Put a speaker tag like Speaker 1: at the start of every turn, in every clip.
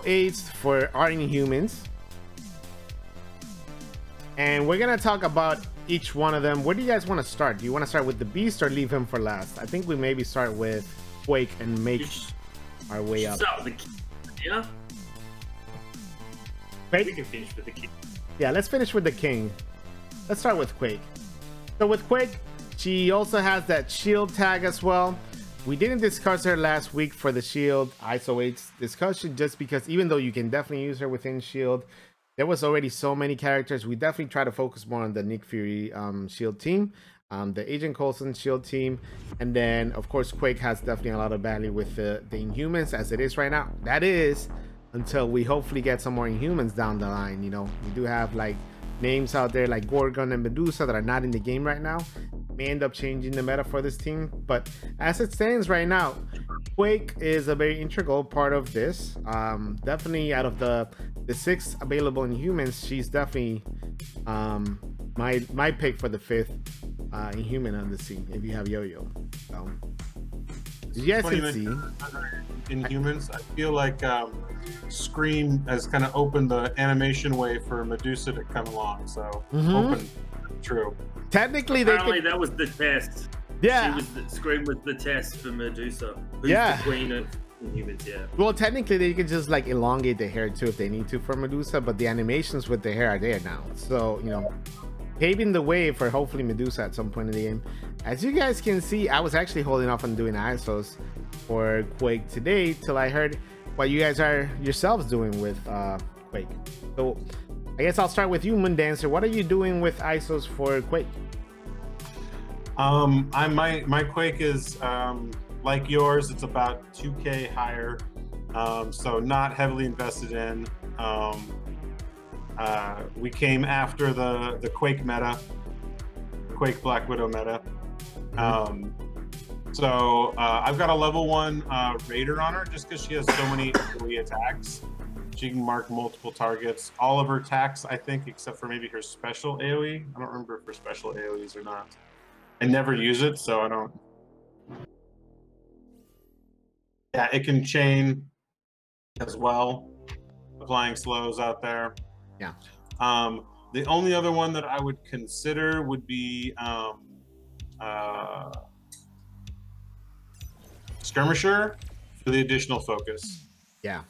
Speaker 1: Iso-8 for our Inhumans. And we're gonna talk about each one of them. Where do you guys want to start? Do you want to start with the Beast or leave him for last? I think we maybe start with Quake and make our way up.
Speaker 2: Start with the king. Yeah.
Speaker 1: Quake?
Speaker 2: We can finish with the king.
Speaker 1: Yeah, let's finish with the king. Let's start with Quake. So with Quake, she also has that shield tag as well. We didn't discuss her last week for the shield Iso-8's discussion, just because even though you can definitely use her within shield, there was already so many characters. We definitely try to focus more on the Nick Fury shield team, the Agent Coulson shield team, and then of course Quake has definitely a lot of value with the Inhumans as it is right now. That is until we hopefully get some more Inhumans down the line. You know, we do have like names out there like Gorgon and Medusa that are not in the game right now. May end up changing the meta for this team, but as it stands right now, Quake is a very integral part of this. Definitely out of the 6 available Inhumans, she's definitely my pick for the 5th Inhuman on the scene if you have Yoyo. So as you guys can see,
Speaker 3: Inhumans, I feel like Scream has kind of opened the animation way for Medusa to come along. So open, true.
Speaker 1: Technically,
Speaker 2: apparently that was the test.
Speaker 1: Yeah,
Speaker 2: Scream was the test for Medusa. Who's
Speaker 1: yeah,
Speaker 2: the queen of Inhumans. Yeah.
Speaker 1: Well, technically, they can just like elongate the hair too if they need to for Medusa, but the animations with the hair are there now. So you know, paving the way for hopefully Medusa at some point in the game. As you guys can see, I was actually holding off on doing ISOs for Quake today till I heard what you guys are yourselves doing with Quake. So I guess I'll start with you, Moondancer. What are you doing with ISOs for Quake?
Speaker 3: My Quake is like yours. It's about 2K higher, so not heavily invested in. We came after the Quake meta, Quake Black Widow meta. So I've got a level 1 Raider on her just because she has so many AoE attacks. She can mark multiple targets. All of her attacks, I think, except for maybe her special AoE. I don't remember if her special AoEs or not. I never use it, so I don't. Yeah, it can chain as well. Applying slows out there.
Speaker 1: Yeah.
Speaker 3: The only other one that I would consider would be Skirmisher for the additional focus.
Speaker 1: Yeah.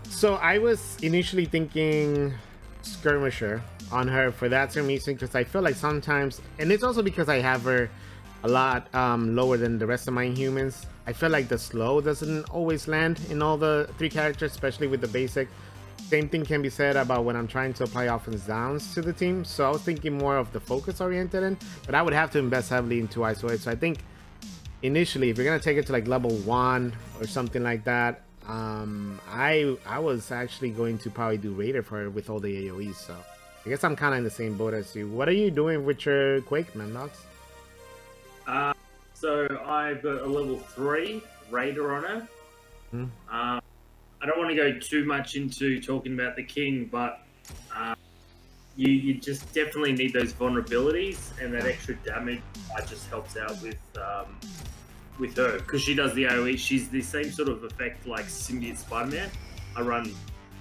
Speaker 1: So I was initially thinking Skirmisher on her for that same reason, because I feel like sometimes, and it's also because I have her a lot lower than the rest of my Inhumans, I feel like the slow doesn't always land in all the 3 characters, especially with the basic. Same thing can be said about when I'm trying to apply offense downs to the team. So I was thinking more of the focus oriented in, but I would have to invest heavily into Iso-8. So I think initially, if you're gonna take it to like level 1 or something like that, I was actually going to probably do Raider for her with all the AoEs. So I guess I'm kind of in the same boat as you. What are you doing with your Quake, Mandox?
Speaker 2: So I've got a level 3 Raider on her. I don't want to go too much into talking about the king, but you just definitely need those vulnerabilities, and that extra damage just helps out with her, because she does the AoE. She's the same sort of effect like Symbiote Spider-Man. I run,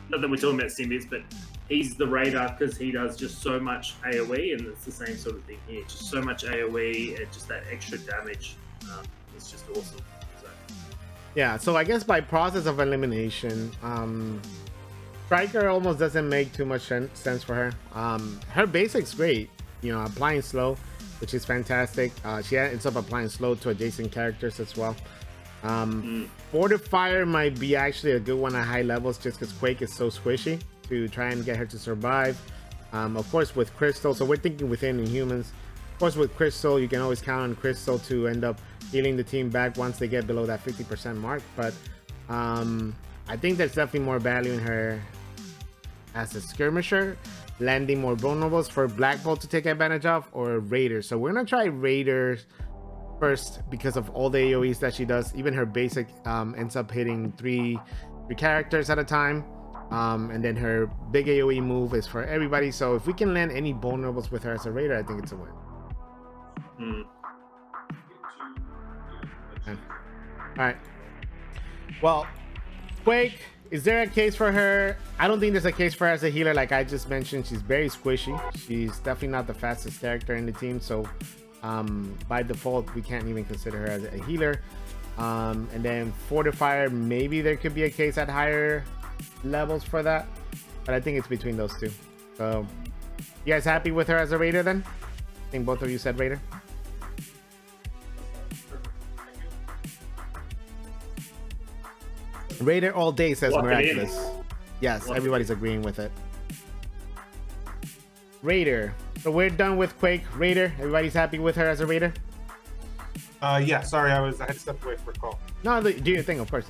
Speaker 2: not that we're talking about symbiotes, but he's the Raider because he does just so much AoE, and it's the same sort of thing here. Just so much AoE and just that extra damage. It's just awesome. So.
Speaker 1: Yeah, so I guess by process of elimination, Striker almost doesn't make too much sense for her. Her basic's great, you know, applying slow, which is fantastic. She ends up applying slow to adjacent characters as well. Fortifier might be actually a good one at high levels, just because Quake is so squishy to try and get her to survive. Of course, with Crystal, so we're thinking within Inhumans. Of course, with Crystal, you can always count on Crystal to end up healing the team back once they get below that 50% mark. But I think there's definitely more value in her as a Skirmisher, landing more vulnerables for Black Bolt to take advantage of, or Raiders. So we're gonna try Raiders first because of all the AoEs that she does. Even her basic ends up hitting three characters at a time. And then her big AoE move is for everybody. So if we can land any vulnerables with her as a Raider, I think it's a win. Okay. All right. Well, Quake, is there a case for her? I don't think there's a case for her as a healer. Like I just mentioned, she's very squishy. She's definitely not the fastest character in the team. So by default, we can't even consider her as a healer. And then Fortifier, maybe there could be a case at higher levels for that. But I think it's between those two. So you guys happy with her as a Raider then? I think both of you said Raider. Raider all day says Miraculous. Yes, everybody's agreeing with it. Raider. So we're done with Quake. Raider. Everybody's happy with her as a Raider?
Speaker 3: Yeah, sorry, I had stepped away for a call.
Speaker 1: No, do your thing, of course.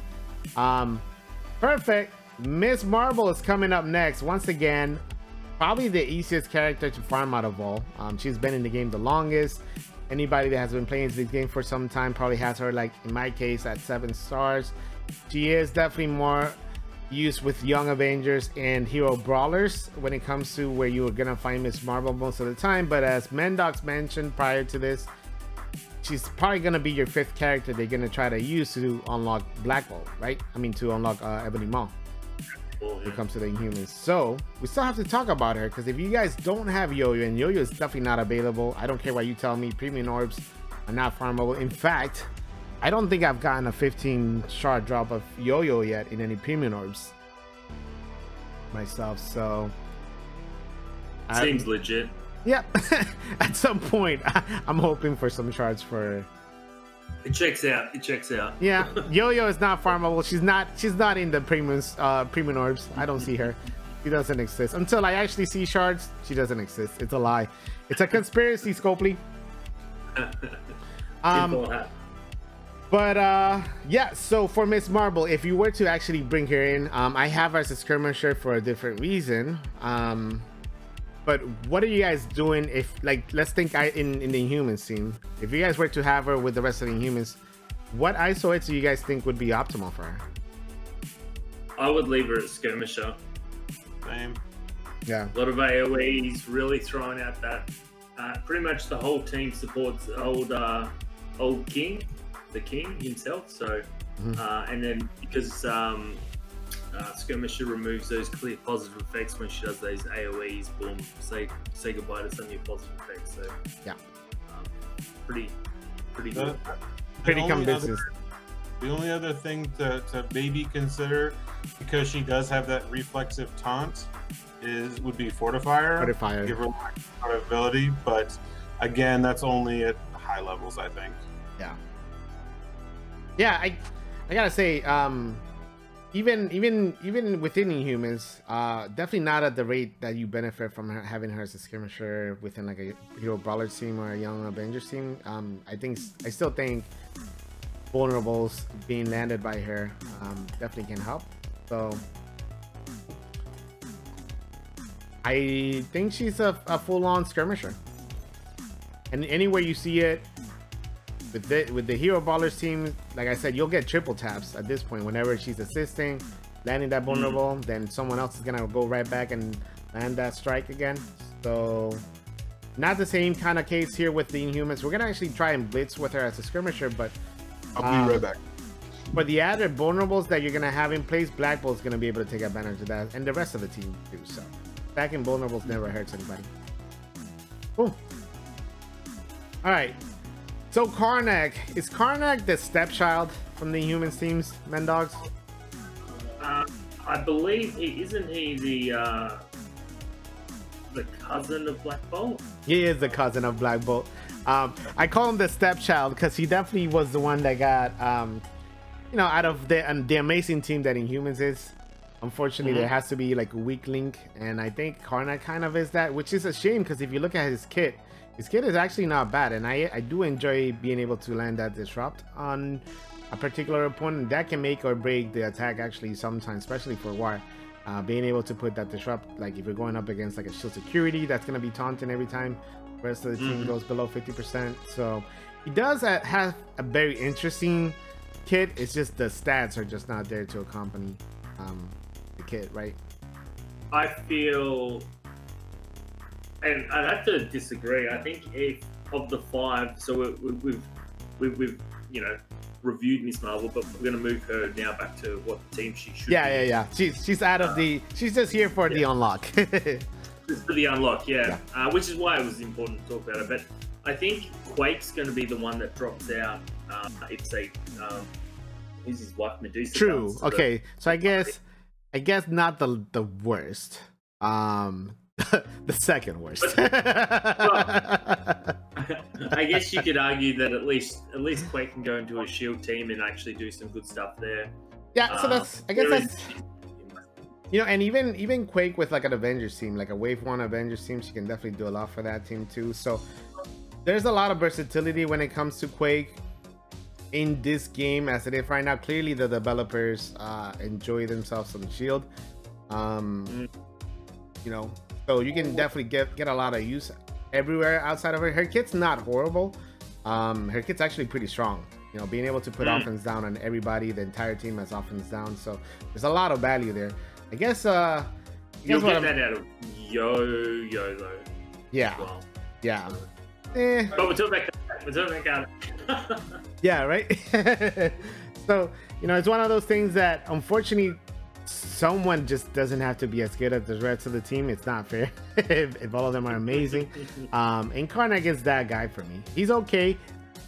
Speaker 1: Perfect. Miss Marvel is coming up next. Once again, probably the easiest character to farm out of all. She's been in the game the longest. Anybody that has been playing this game for some time probably has her, like in my case, at 7 stars. She is definitely more used with young Avengers and hero brawlers when it comes to where you are gonna find Miss Marvel most of the time. But as Mendox mentioned prior to this, she's probably gonna be your 5th character they're gonna try to use to unlock Black Bolt, right? I mean, to unlock Ebony Maw when it comes to the Inhumans. So we still have to talk about her, because if you guys don't have Yoyo, and Yoyo is definitely not available, I don't care what you tell me, premium orbs are not farmable. In fact, I don't think I've gotten a 15 shard drop of Yoyo yet in any premium orbs myself, so
Speaker 2: seems legit.
Speaker 1: Yep. At some point I'm hoping for some shards for
Speaker 2: it. Checks out. It checks out.
Speaker 1: Yeah. Yoyo is not farmable. She's not in the premium orbs. I don't see her. She doesn't exist until I actually see shards. She doesn't exist. It's a lie. It's a conspiracy, Scopely. But yeah, so for Miss Marvel, if you were to actually bring her in, I have her as a skirmisher for a different reason. But what are you guys doing if, like, let's think in the Inhumans team, if you guys were to have her with the rest of the Inhumans, what Iso-8 do you guys think would be optimal for her?
Speaker 2: I would leave her as skirmisher.
Speaker 3: Same.
Speaker 1: Yeah.
Speaker 2: A lot of AoEs, really throwing out that. Pretty much the whole team supports old King. The King himself, so and then because Skirmisher removes those clear positive effects when she does those AoEs, boom, say goodbye to some of your positive effects. So
Speaker 1: yeah,
Speaker 2: pretty good.
Speaker 1: Pretty come business.
Speaker 3: The only other thing to maybe consider, because she does have that reflexive taunt, would be Fortifier. Give her that ability, but again, that's only at high levels, I think.
Speaker 1: Yeah, I gotta say, even within Inhumans, definitely not at the rate that you benefit from having her as a skirmisher within like a hero brawler team or a young Avengers team. I still think vulnerables being landed by her definitely can help. So I think she's a full-on skirmisher, and anywhere you see it. With the hero brawlers team, like I said, you'll get triple taps at this point. Whenever she's assisting, landing that vulnerable, then someone else is gonna go right back and land that strike again. So not the same kind of case here with the Inhumans. We're gonna actually try and blitz with her as a skirmisher, but
Speaker 3: I'll be right back.
Speaker 1: For the added vulnerables that you're gonna have in place, Black Bolt's gonna be able to take advantage of that, and the rest of the team too. So stacking vulnerables never hurts anybody. Cool. All right. So Karnak, is Karnak the stepchild from the Inhumans teams, Mendogs?
Speaker 2: I believe isn't he the cousin of Black Bolt?
Speaker 1: He is the cousin of Black Bolt. I call him the stepchild because he definitely was the one that got, you know, out of the amazing team that Inhumans is. Unfortunately, there has to be like a weak link, and I think Karnak kind of is that, which is a shame because if you look at his kit is actually not bad, and I do enjoy being able to land that disrupt on a particular opponent. That can make or break the attack actually sometimes, especially for War. Being able to put that disrupt, like if you're going up against like a shield security, that's going to be taunting every time the rest of the team goes below 50%. So he does have a very interesting kit. It's just the stats are just not there to accompany the kit, right?
Speaker 2: I feel, and I'd have to disagree. I think if of the 5, so we've you know, reviewed Miss Marvel, but we're going to move her now back to what team she should.
Speaker 1: Yeah. She's out of the. She's just here for the unlock.
Speaker 2: Just for the unlock, which is why it was important to talk about it. But I think Quake's going to be the one that drops out. It's a who's his wife, Medusa.
Speaker 1: True. Okay, so I guess not the worst. The second worst.
Speaker 2: Well, I guess you could argue that at least Quake can go into a shield team and actually do some good stuff there.
Speaker 1: Yeah, so that's and even Quake with like an Avengers team, like a Wave 1 Avengers team, she can definitely do a lot for that team too. So there's a lot of versatility when it comes to Quake in this game as it is right now. Clearly the developers enjoy themselves on Shield. So you can definitely get a lot of use everywhere outside of her. Her kit's not horrible. Her kit's actually pretty strong. Being able to put offense down on everybody, the entire team has offense down. So there's a lot of value there. I guess
Speaker 2: you'll get that out of Yoyo though.
Speaker 1: Yeah.
Speaker 2: Well.
Speaker 1: Yeah.
Speaker 2: But we're talking about
Speaker 1: Yeah, right. So it's one of those things that unfortunately someone just doesn't have to be as good as the rest of the team. It's not fair if all of them are amazing. And Karnak is that guy for me. He's okay,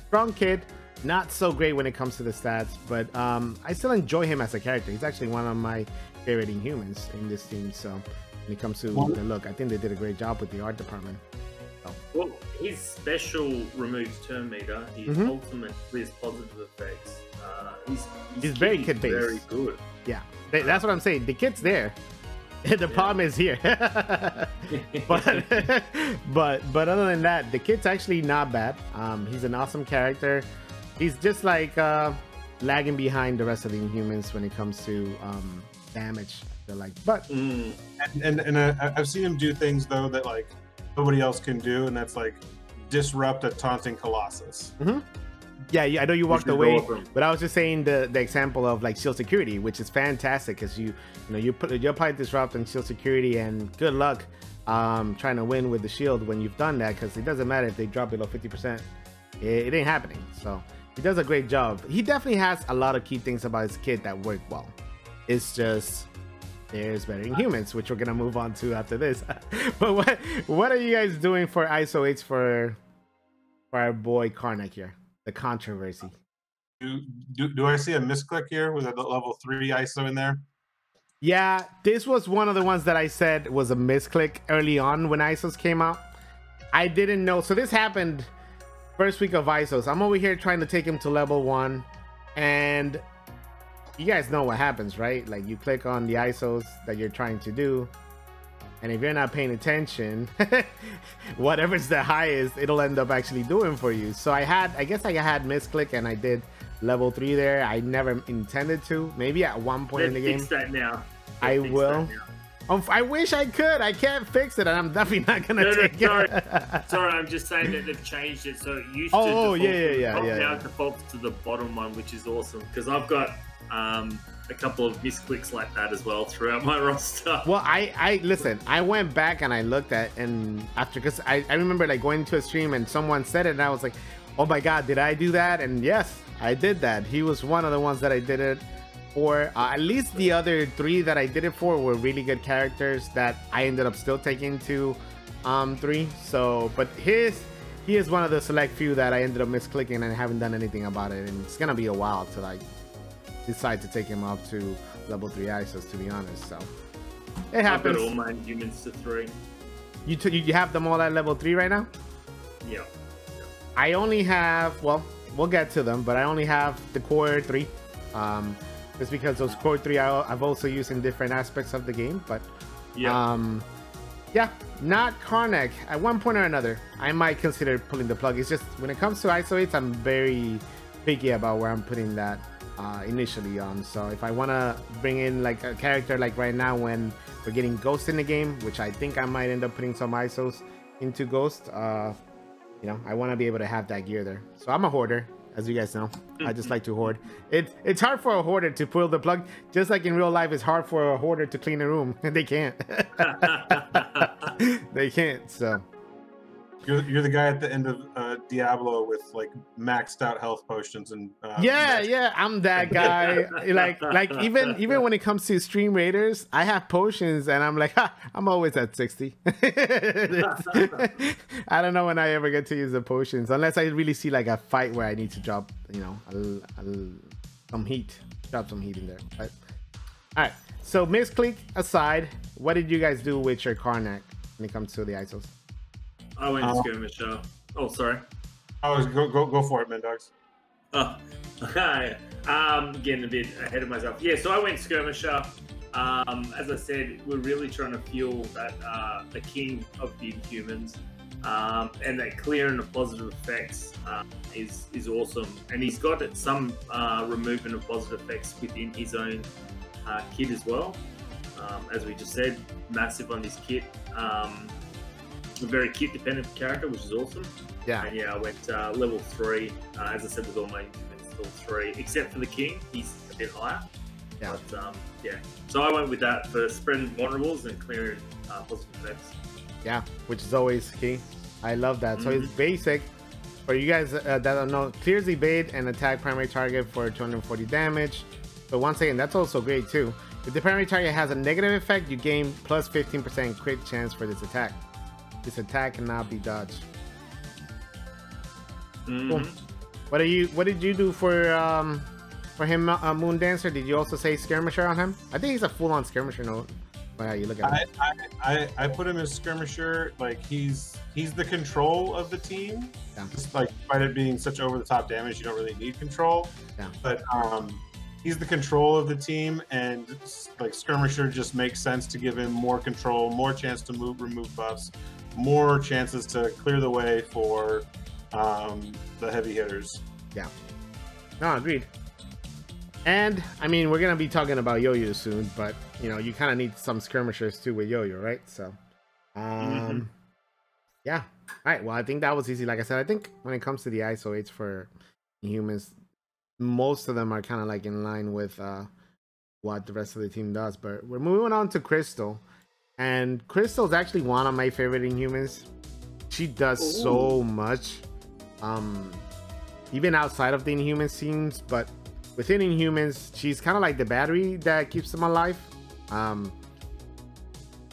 Speaker 1: strong kid, not so great when it comes to the stats, but I still enjoy him as a character. He's actually one of my favorite Inhumans in this team. So when it comes to the look, I think they did a great job with the art department.
Speaker 2: Well, his special removes turn meter. His ultimate has positive effects.
Speaker 1: He's very kid based.
Speaker 2: Very good.
Speaker 1: Yeah, that's what I'm saying. The kid's there. The problem is here. but other than that, the kid's actually not bad. He's an awesome character. He's just like lagging behind the rest of the Inhumans when it comes to damage. They're like, but
Speaker 3: and I've seen him do things though that like nobody else can do, and that's like disrupt a taunting Colossus.
Speaker 1: Yeah, I know you walked away, but I was just saying the example of like shield security, which is fantastic because you apply disrupt and shield security, and good luck trying to win with the shield when you've done that, because it doesn't matter if they drop below 50%, it ain't happening. So he does a great job. He definitely has a lot of key things about his kit that work well. It's just there's better Inhumans, which we're gonna move on to after this. But what are you guys doing for Iso-8 for our boy Karnak here? The controversy.
Speaker 3: Do I see a misclick here? Was that the level 3 ISO in there?
Speaker 1: Yeah, this was one of the ones that I said was a misclick early on when ISOs came out. I didn't know. So this happened first week of ISOs. I'm over here trying to take him to level 1, and you guys know what happens, right? Like you click on the ISOs that you're trying to do, and if you're not paying attention, whatever's the highest, it'll end up actually doing for you. So I guess I had misclick and I did level 3 there. I never intended to. Maybe at one point in the game.
Speaker 2: Fix that now.
Speaker 1: I will. I wish I could. I can't fix it, and I'm definitely not gonna take it.
Speaker 2: Sorry, I'm just saying that they've changed it. So it used to now it defaults to the bottom one, which is awesome because I've got a couple of misclicks like that as well throughout my roster.
Speaker 1: Well, I listen, I went back and I looked at, and after, because I remember like going to a stream and someone said it and I was like, oh my god, did I do that? And yes, I did that. He was one of the ones that I did it for. At least the other 3 that I did it for were really good characters that I ended up still taking to 3. So but he is one of the select few that I ended up misclicking and I haven't done anything about it, and it's gonna be a while to like decide to take him up to level 3 ISOs, to be honest. So it happens.
Speaker 2: I've got all my Inhumans to 3.
Speaker 1: You have them all at level 3 right now?
Speaker 2: Yeah.
Speaker 1: I only have, well, we'll get to them, but I only have the core 3. Just because those core 3 I've also used in different aspects of the game, but yeah, not Karnak. At one point or another, I might consider pulling the plug. It's just when it comes to Iso-8, I'm very picky about where I'm putting that initially on. So if I want to bring in like a character like right now when we're getting Ghost in the game, which I think I might end up putting some ISOs into Ghost, I want to be able to have that gear there. So I'm a hoarder, as you guys know. I just like to hoard. It's hard for a hoarder to pull the plug, just like in real life it's hard for a hoarder to clean a room. They can't. They can't. So
Speaker 3: You're the guy at the end of Diablo with like maxed out health potions and
Speaker 1: yeah, I'm that guy. like even when it comes to stream raiders, I have potions and I'm like, I'm always at 60. I don't know when I ever get to use the potions unless I really see like a fight where I need to drop, you know, some heat, drop some heat in there. But all right, so misclick aside, what did you guys do with your Karnak when it comes to the ISOs?
Speaker 2: I went skirmisher. Oh, sorry.
Speaker 3: Oh, go for it, man, dogs.
Speaker 2: Oh, getting a bit ahead of myself. Yeah, so I went skirmisher. As I said, we're really trying to fuel that the king of the Inhumans, and that clear and the positive effects is awesome. And he's got some removement of positive effects within his own kit as well. As we just said, massive on his kit. A very kit dependent character, which is awesome.
Speaker 1: Yeah.
Speaker 2: And yeah, I went level 3. As I said, with all my Inhumans, level 3, except for the king, he's a bit higher.
Speaker 1: Yeah.
Speaker 2: But yeah, so I went with that for spreading vulnerables and clearing positive effects.
Speaker 1: Yeah, which is always key. I love that. So it's basic. For you guys that don't know, clears evade and attack primary target for 240 damage. But once again, that's also great too. If the primary target has a negative effect, you gain plus 15% crit chance for this attack. This attack cannot be dodged. Cool. What did you do for him, Moon Dancer? Did you also say skirmisher on him? I think he's a full-on skirmisher. No, how you look at him.
Speaker 3: I put him as skirmisher. Like he's the control of the team.
Speaker 1: Yeah.
Speaker 3: Just like despite it being such over-the-top damage, you don't really need control.
Speaker 1: Yeah.
Speaker 3: But he's the control of the team, and like skirmisher just makes sense to give him more control, more chance to remove buffs, more chances to clear the way for the heavy hitters.
Speaker 1: Yeah. No, agreed. And I mean, we're gonna be talking about Yoyo soon, but you know, you kind of need some skirmishers too with Yoyo, right? So, yeah. All right. Well, I think that was easy. Like I said, I think when it comes to the Iso-8s for humans, most of them are kind of like in line with what the rest of the team does. But we're moving on to Crystal, and Crystal's actually one of my favorite Inhumans. She does so much, even outside of the Inhuman scenes, but within Inhumans, she's kind of like the battery that keeps them alive.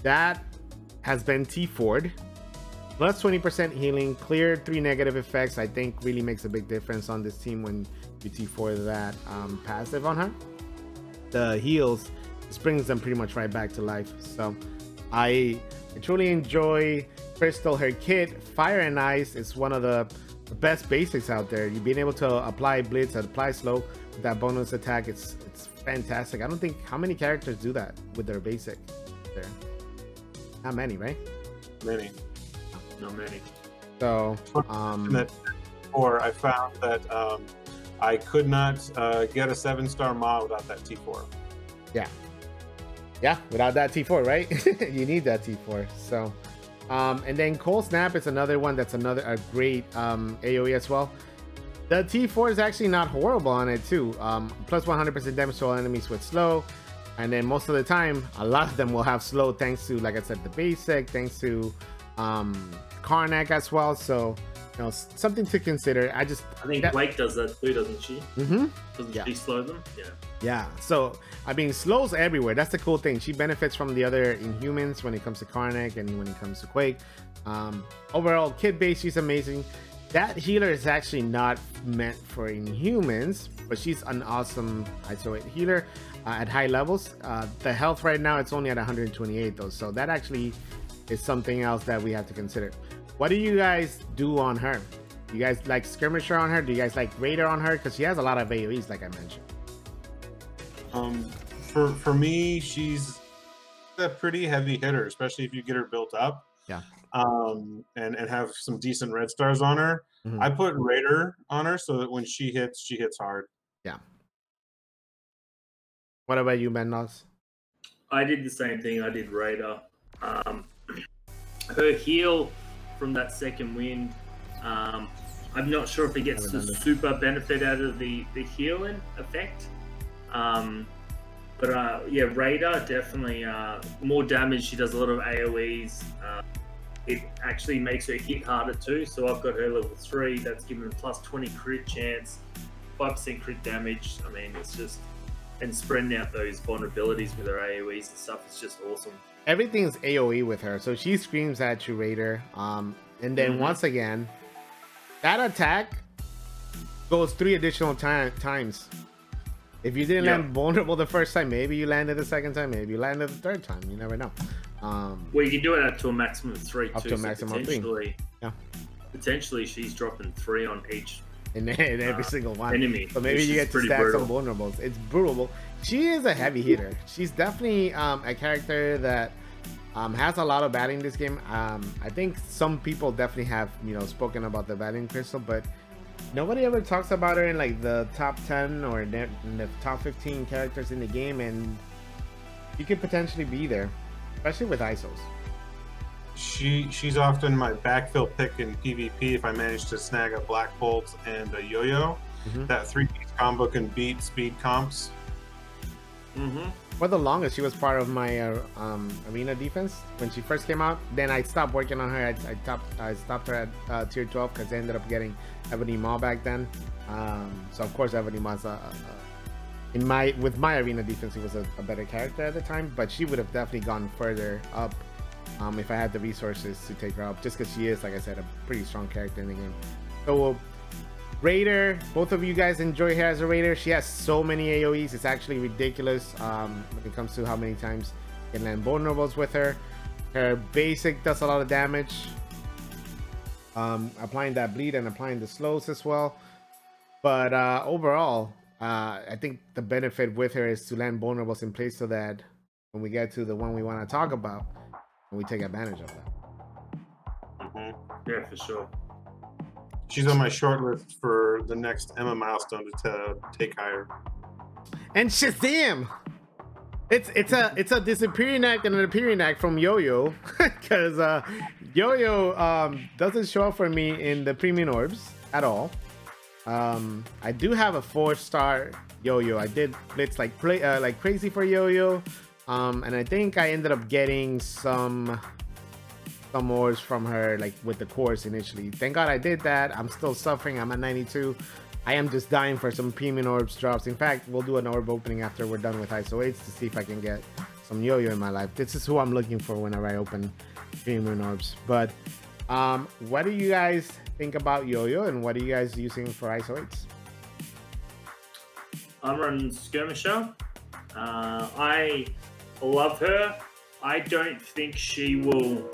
Speaker 1: That has been T4'd. Plus 20% healing, cleared 3 negative effects. I think really makes a big difference on this team when you T4 that passive on her. The heals just brings them pretty much right back to life. So I truly enjoy Crystal. Her kit, Fire and Ice, is one of the best basics out there. You've been able to apply Blitz, apply Slow with that bonus attack. It's fantastic. I don't think how many characters do that with their basic there. Not many, right?
Speaker 3: Many.
Speaker 2: Not many.
Speaker 1: So
Speaker 3: or I found that I could not get a 7-star mod without that T4.
Speaker 1: Yeah, without that T4, right? You need that T4. So and then Cold Snap is another one that's a great AoE as well. The T4 is actually not horrible on it too. Plus 100% damage to all enemies with slow, and then most of the time a lot of them will have slow thanks to, like I said, the basic, thanks to Karnak as well. So you know, something to consider. I think
Speaker 2: Quake does that too, doesn't she? Doesn't she slow them? Yeah. So I mean, slows everywhere. That's the cool thing. She benefits from the other Inhumans when it comes to Karnak and when it comes to Quake. Overall, kit base, she's amazing. That healer is actually not meant for Inhumans, but she's an awesome Iso-8 healer at high levels. The health right now, it's only at 128 though, so that actually is something else that we have to consider. What do you guys do on her? Do you guys like skirmisher on her? Do you guys like raider on her? Because she has a lot of AoEs, like I mentioned.
Speaker 3: For me, she's a pretty heavy hitter, especially if you get her built up.
Speaker 1: Yeah.
Speaker 3: And have some decent red stars on her. I put raider on her so that when she hits hard.
Speaker 1: Yeah. What about you, Mendoz?
Speaker 2: I did the same thing. I did raider. Her heal from that second wind, I'm not sure if it gets the super benefit out of the healing effect. But yeah, Raider definitely more damage. She does a lot of AoEs. it actually makes her hit harder too. So I've got her level 3. That's given her plus 20 crit chance, 5% crit damage. I mean, it's just, and spreading out those vulnerabilities with her AoEs and stuff. It's just awesome.
Speaker 1: Everything's AoE with her, so she screams at you, Raider. And then once again, that attack goes 3 additional times. If you didn't land vulnerable the first time, maybe you landed the second time, maybe you landed the third time. You never know.
Speaker 2: Well, you can do it up to a maximum of 3
Speaker 1: up
Speaker 2: too.
Speaker 1: to a maximum of 3. Yeah.
Speaker 2: Potentially, she's dropping 3 on each.
Speaker 1: In every single one.
Speaker 2: Enemy.
Speaker 1: So maybe you get to stack some vulnerables. It's brutal. She is a heavy hitter. She's definitely a character that has a lot of batting in this game. I think some people definitely have, spoken about the batting crystal, but nobody ever talks about her in like the top 10 or in the top 15 characters in the game, and you could potentially be there, especially with ISOs.
Speaker 3: She's often my backfill pick in PvP if I manage to snag a Black Bolt and a Yo-Yo. That 3-piece combo can beat speed comps.
Speaker 1: For the longest, she was part of my arena defense when she first came out. Then I stopped working on her. I stopped her at tier 12 because I ended up getting Ebony Maw back then. So of course Ebony Maw's with my arena defense, he was a better character at the time. But she would have definitely gone further up if I had the resources to take her up, just because she is, like I said, a pretty strong character in the game. So Raider, both of you guys enjoy her as a Raider. She has so many AoEs, it's actually ridiculous when it comes to how many times you can land vulnerables with her. Her basic does a lot of damage, applying that bleed and applying the slows as well. But overall, I think the benefit with her is to land vulnerables in place so that when we get to the one we want to talk about, we take advantage of that.
Speaker 2: Yeah, for sure.
Speaker 3: She's on my short list for the next Emma milestone to take higher.
Speaker 1: And Shazam! It's a disappearing act and an appearing act from Yoyo, because Yoyo doesn't show up for me in the premium orbs at all. I do have a 4-star Yoyo. I did blitz like crazy for Yoyo. And I think I ended up getting some orbs from her, like with the course initially. Thank God I did that. I'm still suffering. I'm at 92. I am just dying for some premium orbs drops. In fact, we'll do an orb opening after we're done with Iso-8 to see if I can get some Yoyo in my life. This is who I'm looking for whenever I open premium orbs. But what do you guys think about Yoyo, and what are you guys using for Iso-8s?
Speaker 2: I'm running Skirmisher. I love her. I don't think she will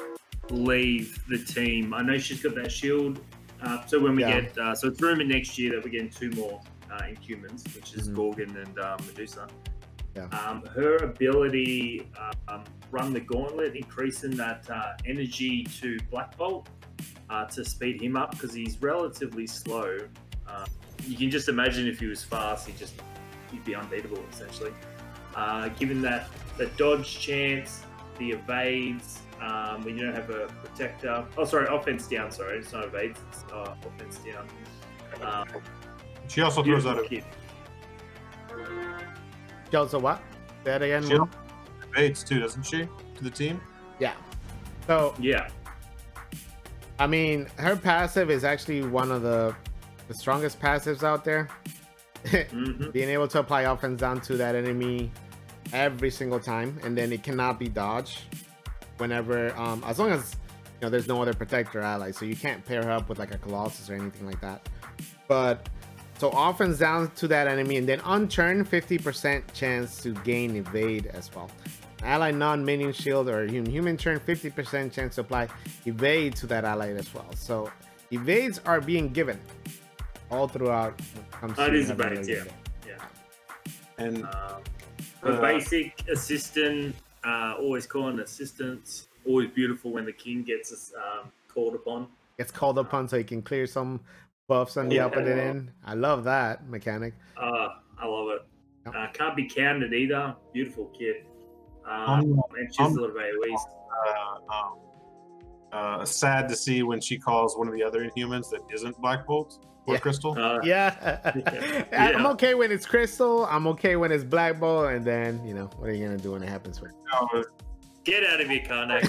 Speaker 2: leave the team. I know she's got that shield. So when we get, so it's rumored next year that we're getting 2 more Inhumans, which is Gorgon and Medusa. Her ability, run the gauntlet, increasing that energy to Black Bolt to speed him up because he's relatively slow. You can just imagine if he was fast, he'd be unbeatable essentially. Given that the dodge chance, the evades, when you don't have a protector. Oh, sorry, offense down. Sorry, it's not evades. It's offense down.
Speaker 3: She also throws out a
Speaker 1: kid. She also what? Say that again.
Speaker 3: She evades too, doesn't she? To the team.
Speaker 1: Yeah. So
Speaker 2: yeah.
Speaker 1: I mean, her passive is actually one of the strongest passives out there. Being able to apply offense down to that enemy every single time, and then it cannot be dodged whenever as long as there's no other protector ally, so you can't pair her up with like a Colossus or anything like that. But so offense down to that enemy, and then on turn 50% chance to gain evade as well. Ally non-minion shield or human turn 50% chance to apply evade to that ally as well. So evades are being given all throughout.
Speaker 2: It is evades, yeah.
Speaker 3: And
Speaker 2: a basic assistant, always calling assistance. Always beautiful when the king gets called upon.
Speaker 1: Gets called upon so he can clear some buffs on the up and in. I love that mechanic.
Speaker 2: I love it. Yep. Can't be counted either. Beautiful kid. And she's a little bit AoEs.
Speaker 3: Sad to see when she calls one of the other Inhumans that isn't Black Bolt or Crystal.
Speaker 1: I'm okay when it's Crystal. I'm okay when it's Black Bolt, and then what are you gonna do when it happens?
Speaker 2: Get out of here, Karnak.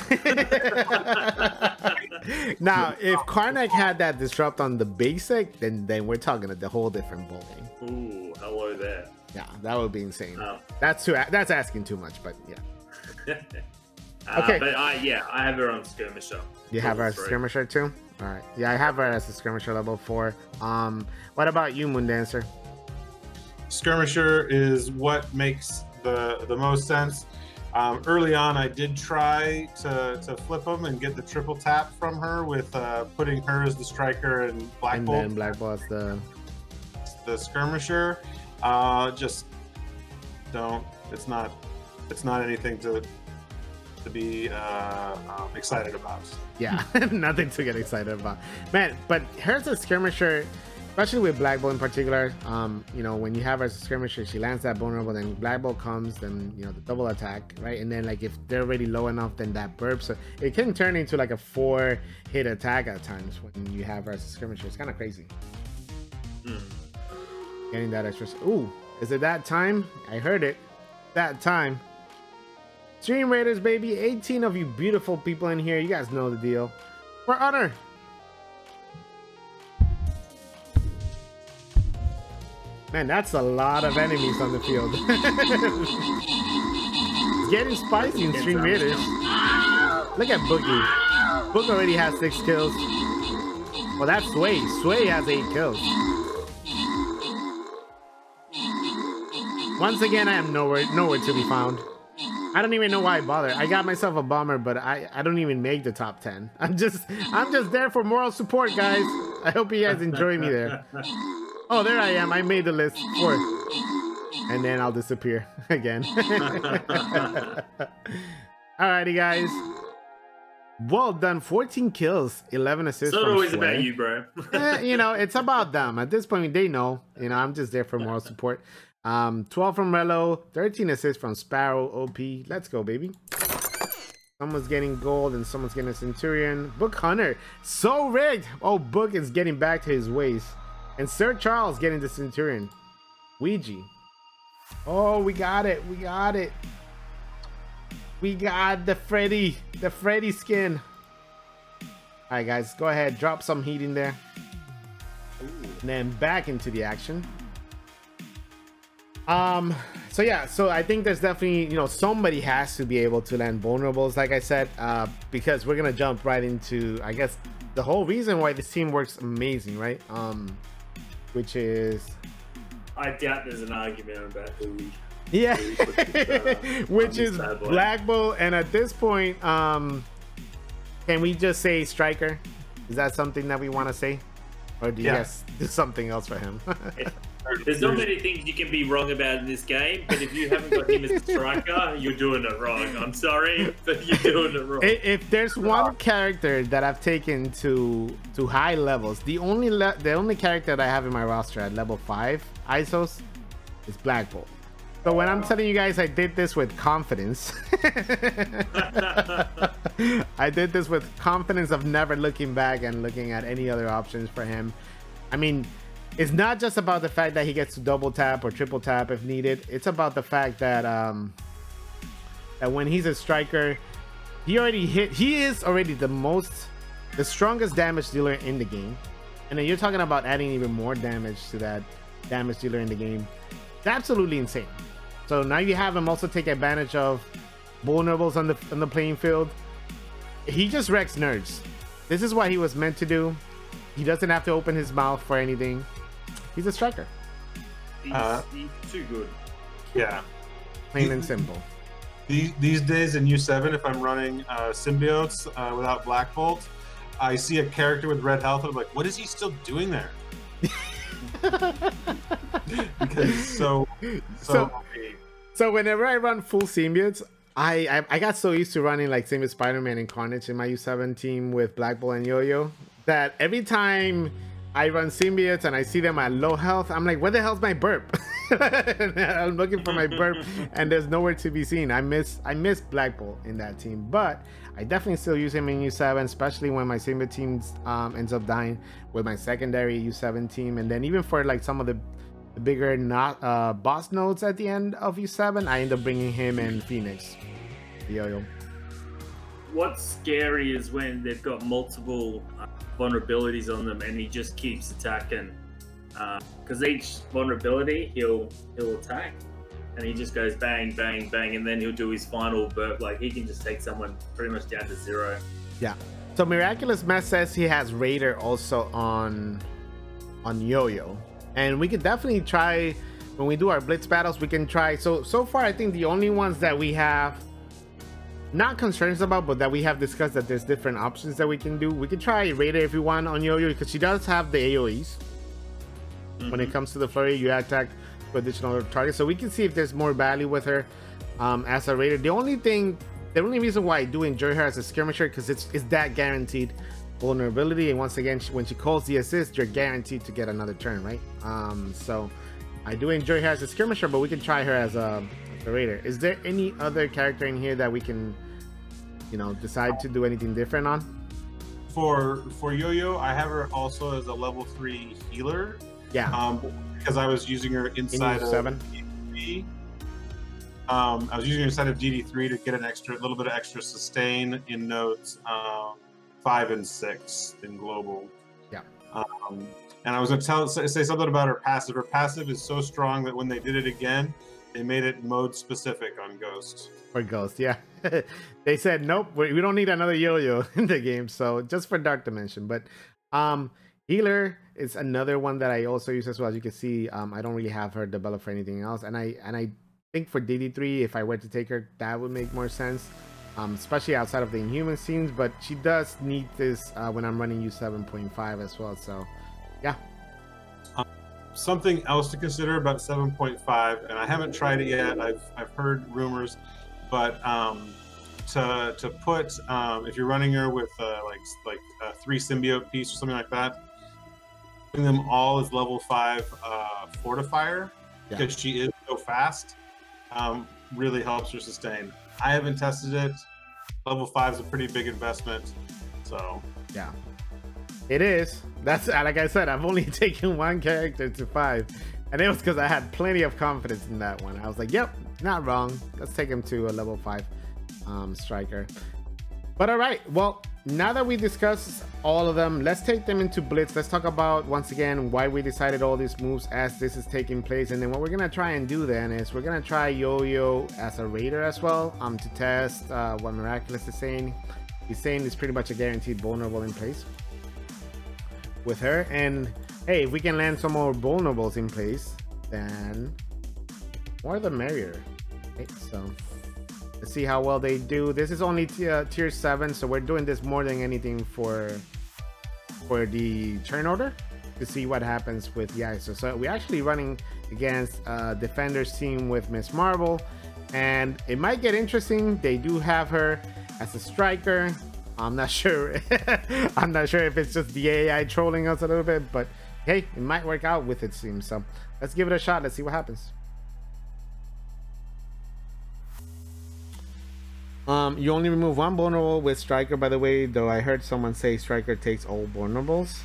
Speaker 1: Now, if Karnak had that disrupt on the basic, then we're talking a whole different bowling.
Speaker 2: Ooh, hello there.
Speaker 1: Yeah, that would be insane. That's asking too much, but yeah. Okay.
Speaker 2: But I have her on skirmisher.
Speaker 1: You have her as a skirmisher too? All right. Yeah, I have her as a skirmisher level 4. What about you, Moondancer?
Speaker 3: Skirmisher is what makes the most sense. Early on, I did try to flip them and get the triple tap from her with putting her as the striker and Black Bolt.
Speaker 1: And then Black Bolt as
Speaker 3: the skirmisher. Just don't. It's not anything to be excited about.
Speaker 1: Yeah, nothing to get excited about, man. But here's a skirmisher, especially with Black Bolt in particular. You know, when you have her as a skirmisher, she lands that vulnerable, then Black Bolt comes, then you know the double attack, right? And then like if they're already low enough, then that burp, so it can turn into like a 4-hit attack at times when you have her as a skirmisher. It's kind of crazy. Getting that extra. Ooh, is it that time? I heard it. That time. Stream Raiders, baby. 18 of you beautiful people in here. You guys know the deal. For honor. Man, that's a lot of enemies on the field. It's getting spicy in Stream Raiders. Look at Boogie. Book already has 6 kills. Well, that's Sway. Sway has 8 kills. Once again, I am nowhere to be found. I don't even know why I bother. I got myself a bomber, but I don't even make the top 10. I'm just there for moral support, guys. I hope you guys enjoy me there. Oh, there I am. I made the list. 4th. And then I'll disappear again. Alrighty, guys. Well done. 14 kills, 11 assists.
Speaker 2: It's not always about you, bro.
Speaker 1: You know, it's about them. At this point, they know. You know, I'm just there for moral support. 12 from Rello, 13 assists from Sparrow. OP. Let's go, baby. Someone's getting gold and someone's getting a Centurion. Book Hunter. So rigged. Oh, Book is getting back to his ways. And Sir Charles getting the Centurion. Ouija. Oh, we got it. We got it. We got the Freddy skin. All right, guys, go ahead. Drop some heat in there. And then back into the action. So yeah, so I think there's definitely, you know, somebody has to be able to land vulnerables, like I said, because we're gonna jump right into, I guess, the whole reason why this team works amazing, right? Which is,
Speaker 2: I doubt there's an argument about who we,
Speaker 1: yeah, which is
Speaker 2: Black
Speaker 1: Black Bolt. And at this point, can we just say striker? Is that something that we want to say, or do you guys do something else for him?
Speaker 2: There's not many things you can be wrong about in this game, but if you haven't got him as a striker, you're doing it wrong. I'm sorry, but you're doing it wrong.
Speaker 1: If there's one character that I've taken to high levels, the only character that I have in my roster at level 5 ISOs is Black Bolt. So when I'm telling you guys I did this with confidence, I did this with confidence of never looking back and looking at any other options for him. I mean, it's not just about the fact that he gets to double tap or triple tap if needed. It's about the fact that that when he's a striker, he is already the strongest damage dealer in the game. And then you're talking about adding even more damage to that damage dealer in the game. It's absolutely insane. So now you have him also take advantage of vulnerables on the playing field. He just wrecks nerds. This is what he was meant to do. He doesn't have to open his mouth for anything. He's a striker.
Speaker 2: He's too good.
Speaker 3: Yeah.
Speaker 1: Plain and simple.
Speaker 3: These days in U7, if I'm running symbiotes without Black Bolt, I see a character with red health, and I'm like, what is he still doing there? Because so
Speaker 1: whenever I run full symbiotes, I got so used to running like Symbiote Spider-Man and Carnage in my U7 team with Black Bolt and Yoyo that every time I run symbiotes and I see them at low health, I'm like, where the hell's my burp? I'm looking for my burp and there's nowhere to be seen. I miss Black Bolt in that team, but I definitely still use him in U7, especially when my symbiote team ends up dying with my secondary U7 team. And then even for like some of the bigger boss nodes at the end of U7, I end up bringing him and Phoenix, Yoyo.
Speaker 2: what's scary is when they've got multiple vulnerabilities on them, and he just keeps attacking. Because each vulnerability, he'll attack, and he just goes bang, bang, bang, and then he'll do his final burp. Like, he can just take someone pretty much down to 0.
Speaker 1: Yeah. So Miraculous Mess says he has Raider also on Yoyo, and we could definitely try when we do our blitz battles. We can try. So far, I think the only ones that we have not concerns about, but that we have discussed that there's different options that we can do. We could try Raider if you want on Yoyo, because she does have the AoEs. When it comes to the flurry, you attack to additional targets, so we can see if there's more value with her as a Raider. The only reason why I do enjoy her as a skirmisher, because it's that guaranteed vulnerability, and once again, when she calls the assist, you're guaranteed to get another turn, right? So I do enjoy her as a skirmisher, but we can try her as a Raider. Is there any other character in here that we can, decide to do anything different on?
Speaker 3: For Yoyo, I have her also as a level 3 healer.
Speaker 1: Yeah.
Speaker 3: Because I was using her inside of DD3. I was using her inside of DD3 to get a little bit of extra sustain in nodes 5 and 6 in global.
Speaker 1: Yeah.
Speaker 3: And I was going to say something about her passive. Her passive is so strong that when they did it again, they made it mode specific on Ghost.
Speaker 1: For Ghost, yeah. They said, nope, we don't need another Yo-Yo in the game, so just for Dark Dimension. But Healer is another one that I also use as well. As you can see, I don't really have her developed for anything else. And I think for DD3, if I were to take her, that would make more sense. Especially outside of the Inhuman scenes, but she does need this when I'm running U7.5 as well, so yeah.
Speaker 3: Something else to consider about 7.5, and I haven't tried it yet. I've heard rumors, but to put if you're running her with like a 3 symbiote piece or something like that, putting them all as level 5 fortifier, because she is so fast, really helps her sustain. I haven't tested it. Level 5 is a pretty big investment, so
Speaker 1: yeah, it is. That's like I said, I've only taken one character to 5, and it was because I had plenty of confidence in that one. I was like, yep, not wrong. Let's take him to a level 5 striker. But all right, well, now that we discussed all of them, let's take them into Blitz. Let's talk about, once again, why we decided all these moves as this is taking place. And then what we're going to try and do then is we're going to try Yo-Yo as a Raider as well, to test what Miraculous is saying. He's saying it's pretty much a guaranteed vulnerable in place with her. And hey, if we can land some more vulnerables in place, then more the merrier. Okay, so let's see how well they do. This is only tier 7, so we're doing this more than anything for the turn order to see what happens with the Iso. So we're actually running against Defender's team with Miss Marvel, and it might get interesting. They do have her as a striker. I'm not sure. I'm not sure if it's just the AI trolling us a little bit, but hey, it might work out with it seems. So let's give it a shot. Let's see what happens. You only remove one vulnerable with Striker, by the way, though I heard someone say Striker takes all vulnerables.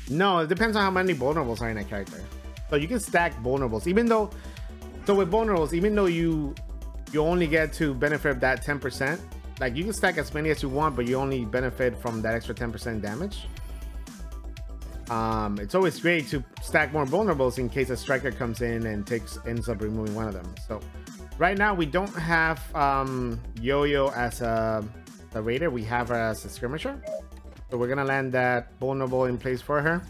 Speaker 1: No, it depends on how many vulnerables are in a character. So you can stack vulnerables, even though, so with vulnerables, even though you only get to benefit of that 10%, like you can stack as many as you want, but you only benefit from that extra 10% damage. It's always great to stack more vulnerables in case a Striker comes in and ends up removing one of them. So right now we don't have Yo-Yo as a Raider. We have her as a skirmisher, so we're gonna land that vulnerable in place for her.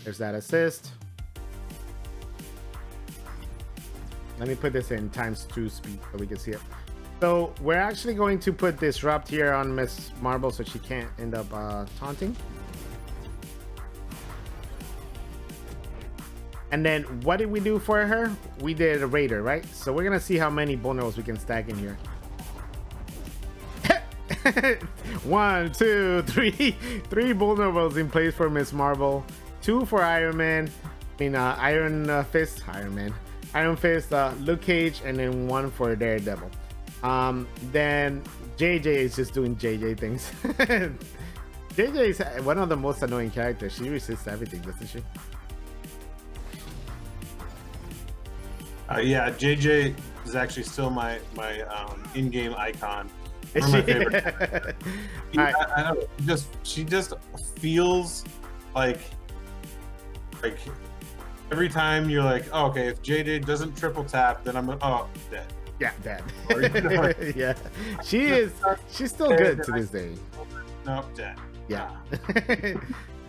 Speaker 1: There's that assist. Let me put this in ×2 speed so we can see it. So we're actually going to put Disrupt here on Miss Marble so she can't end up taunting. And then what did we do for her? We did a Raider, right? So we're gonna see how many vulnerables we can stack in here. 1, 2, 3 vulnerables in place for Miss Marvel, 2 for Iron Man, Iron Fist, Luke Cage, and then 1 for Daredevil. Then JJ is just doing JJ things. JJ is one of the most annoying characters. She resists everything, doesn't she?
Speaker 3: Yeah, JJ is actually still my in-game icon.
Speaker 1: Is
Speaker 3: One of
Speaker 1: she?
Speaker 3: my favorite.
Speaker 1: Alright.
Speaker 3: I don't know. She just feels like every time you're like, oh, okay, if JJ doesn't triple tap, then I'm dead.
Speaker 1: Yeah, dead.
Speaker 3: Or, you know,
Speaker 1: Yeah, she's still good to this day.
Speaker 3: Nope, dead.
Speaker 1: Yeah.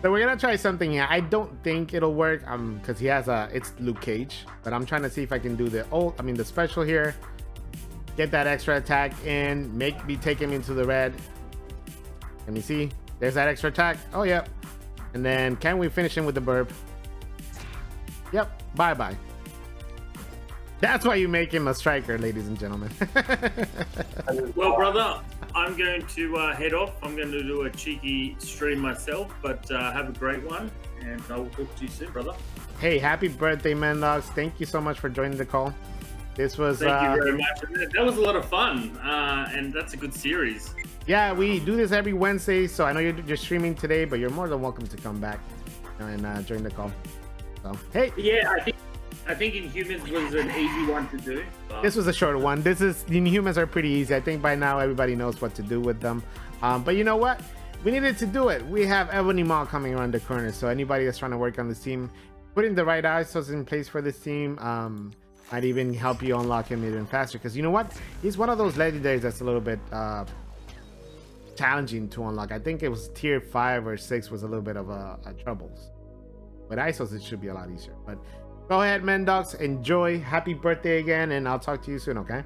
Speaker 1: So we're gonna try something here. I don't think it'll work because he has it's Luke Cage, but I'm trying to see if I can do the special here, get that extra attack and make me take him into the red. Let me see, there's that extra attack. Oh yeah, and then can we finish him with the burp? Yep, bye. That's why you make him a striker, ladies and gentlemen.
Speaker 2: Well, brother, I'm going to head off. I'm going to do a cheeky stream myself, but have a great one, and I will talk to you soon, brother.
Speaker 1: Hey, happy birthday, Mandogs. Thank you so much for joining the call. This was
Speaker 2: Thank you very much. That was a lot of fun, and that's a good series.
Speaker 1: Yeah, we do this every Wednesday, so I know you're streaming today, but you're more than welcome to come back and join the call. So hey,
Speaker 2: yeah, I think Inhumans was an easy one to do.
Speaker 1: This was a short one. The Inhumans are pretty easy. I think by now everybody knows what to do with them. But you know what? We needed to do it. We have Ebony Maw coming around the corner, so anybody that's trying to work on this team, putting the right ISOs in place for this team might even help you unlock him even faster. Because you know what? He's one of those legendaries that's a little bit challenging to unlock. I think it was tier 5 or 6 was a little bit of a troubles. But ISOs, it should be a lot easier. But go ahead, Mendogs. Enjoy. Happy birthday again, and I'll talk to you soon, okay?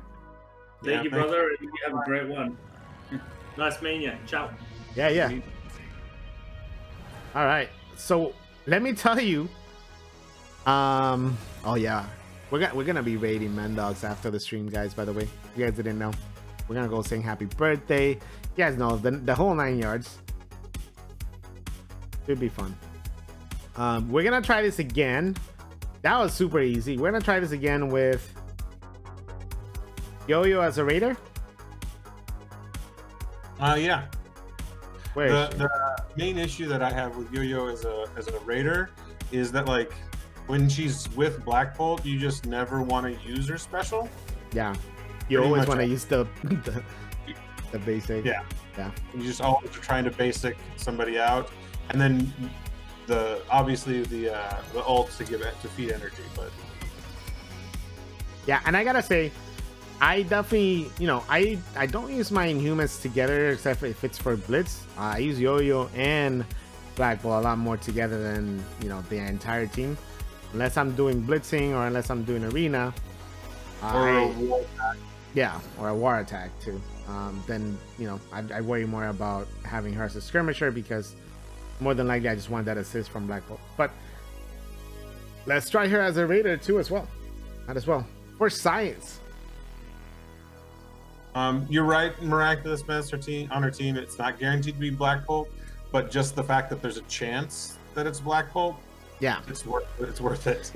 Speaker 2: Thank you, brother. You have a great one. Nice meeting you. Ciao.
Speaker 1: Yeah. All right. So let me tell you. Oh yeah, we're gonna be raiding Mendogs after the stream, guys. By the way, you guys didn't know. We're gonna go sing happy birthday. You guys know the whole 9 yards. Should be fun. We're gonna try this again. That was super easy. We're gonna try this again with Yoyo as a raider.
Speaker 3: Yeah.
Speaker 1: Where
Speaker 3: the main issue that I have with Yoyo as a raider is that, like, when she's with Black Bolt, you just never want to use her special.
Speaker 1: Yeah, you always want to use the basic.
Speaker 3: Yeah. You just always are trying to basic somebody out, and then obviously the ult to feed energy. But
Speaker 1: yeah, and I gotta say, I definitely, I don't use my Inhumans together except if it's for Blitz. I use Yoyo and Black Bolt a lot more together than the entire team, unless I'm doing blitzing or unless I'm doing arena.
Speaker 3: Or a war attack.
Speaker 1: Yeah, or a war attack too. Then I worry more about having her as a skirmisher, because more than likely I just want that assist from Black Bolt. But let's try her as a raider too as well. Might as well for science.
Speaker 3: You're right, Miraculous Master team on her team. It's not guaranteed to be Black Bolt, but just the fact that there's a chance that it's Black Bolt,
Speaker 1: yeah,
Speaker 3: it's worth it.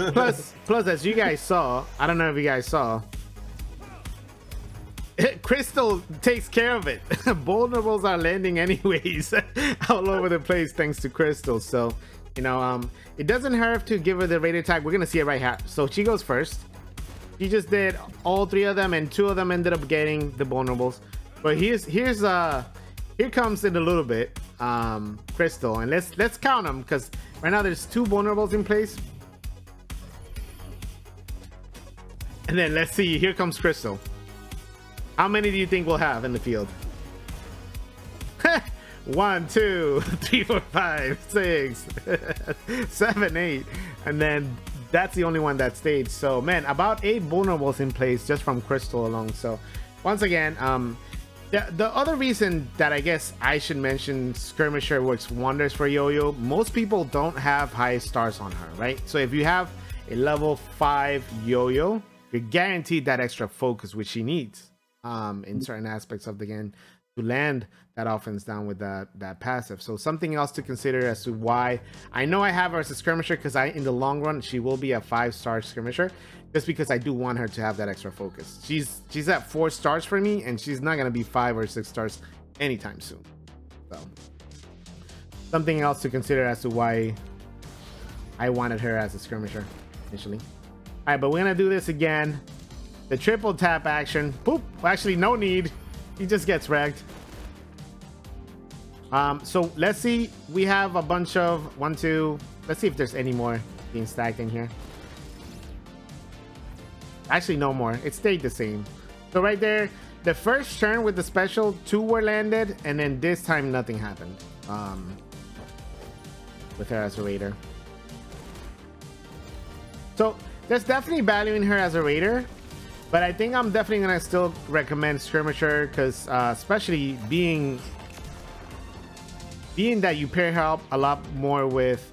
Speaker 1: plus, as you guys saw, I don't know if you guys saw, Crystal takes care of it. Vulnerables are landing anyways all over the place thanks to Crystal. So it doesn't hurt to give her the raid attack. We're gonna see it right here. So she goes first. She just did all 3 of them, and 2 of them ended up getting the vulnerables. But here comes in a little bit Crystal, and let's count them, because right now there's 2 vulnerables in place. And then let's see, here comes Crystal. How many do you think we'll have in the field? 1, 2, 3, 4, 5, 6, 7, 8, and then that's the only one that stayed. So man, about 8 vulnerables in place just from Crystal alone. So once again, the other reason that I guess I should mention Skirmisher works wonders for Yoyo, most people don't have high stars on her, right? So if you have a level 5 Yoyo, you're guaranteed that extra focus which she needs in certain aspects of the game to land that offense down with that passive. So something else to consider as to why I know I have her as a skirmisher, because in the long run she will be a 5-star skirmisher, just because I do want her to have that extra focus. She's at 4 stars for me, and she's not going to be 5 or 6 stars anytime soon. So something else to consider as to why I wanted her as a skirmisher initially. right, but we're gonna do this again. The triple tap action. Boop. Actually, no need. He just gets wrecked. So let's see. We have a bunch of 1, 2. Let's see if there's any more being stacked in here. Actually, no more. It stayed the same. So right there, the first turn with the special, 2 were landed, and then this time nothing happened. With her as a raider. So there's definitely value in her as a raider, but I think I'm definitely gonna still recommend skirmisher because especially being that you pair her up a lot more with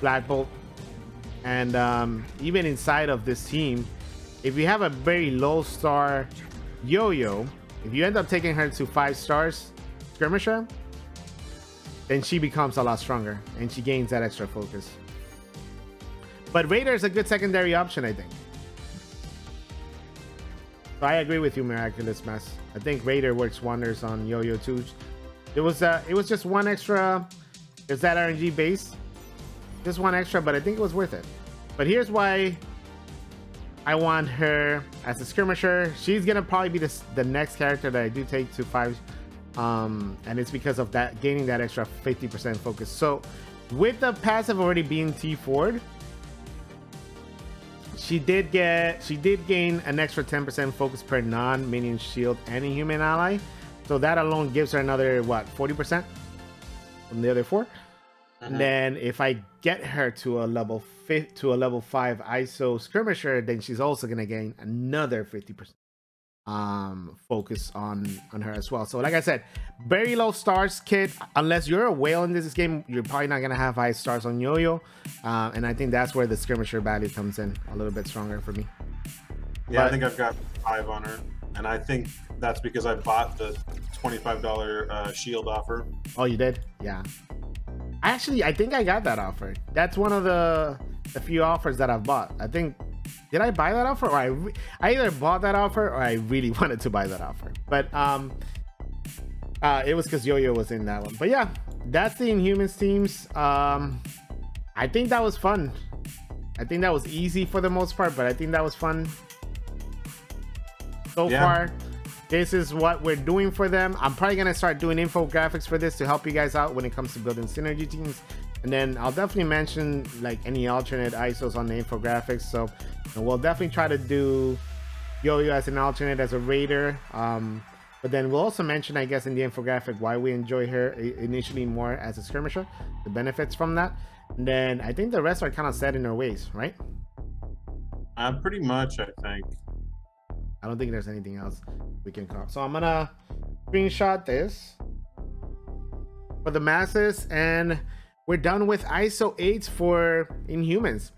Speaker 1: Black Bolt, and even inside of this team, if you have a very low star Yoyo, if you end up taking her to 5 stars skirmisher, then she becomes a lot stronger and she gains that extra focus. But Raider is a good secondary option, I think. So I agree with you, Miraculous Mess. I think Raider works wonders on Yoyo too. It was just one extra. Is that RNG base? Just one extra, but I think it was worth it. But here's why I want her as a skirmisher. She's gonna probably be the next character that I do take to 5. And it's because of that, gaining that extra 50% focus. So with the passive already being T4'd, she did gain an extra 10% focus per non-minion shield and Inhuman ally. So that alone gives her another, what, 40% from the other 4. And then if I get her to a level 5 ISO skirmisher, then she's also gonna gain another 50% focus on her as well. So like I said, very low stars kit. Unless you're a whale in this game, you're probably not gonna have high stars on Yoyo, and I think that's where the skirmisher value comes in a little bit stronger for me.
Speaker 3: Yeah, but I think I've got 5 on her, and I think that's because I bought the $25 shield offer. Oh, you did?
Speaker 1: Yeah, actually I think I got that offer. That's one of the few offers that I've bought. I think, did I buy that offer, or I either bought that offer or I really wanted to buy that offer? But it was because Yoyo was in that one. But yeah, that's the Inhumans teams. I think that was fun. I think that was easy for the most part, but I think that was fun so far. This is what we're doing for them. I'm probably gonna start doing infographics for this to help you guys out when it comes to building synergy teams. And then I'll definitely mention like any alternate ISOs on the infographics. So we'll definitely try to do Yoyo as an alternate, as a raider. But then we'll also mention, I guess, in the infographic why we enjoy her initially more as a skirmisher, the benefits from that. And then I think the rest are kind of set in their ways, right?
Speaker 3: Pretty much, I think.
Speaker 1: I don't think there's anything else we can call. So I'm gonna screenshot this for the masses, and we're done with ISO 8 for Inhumans.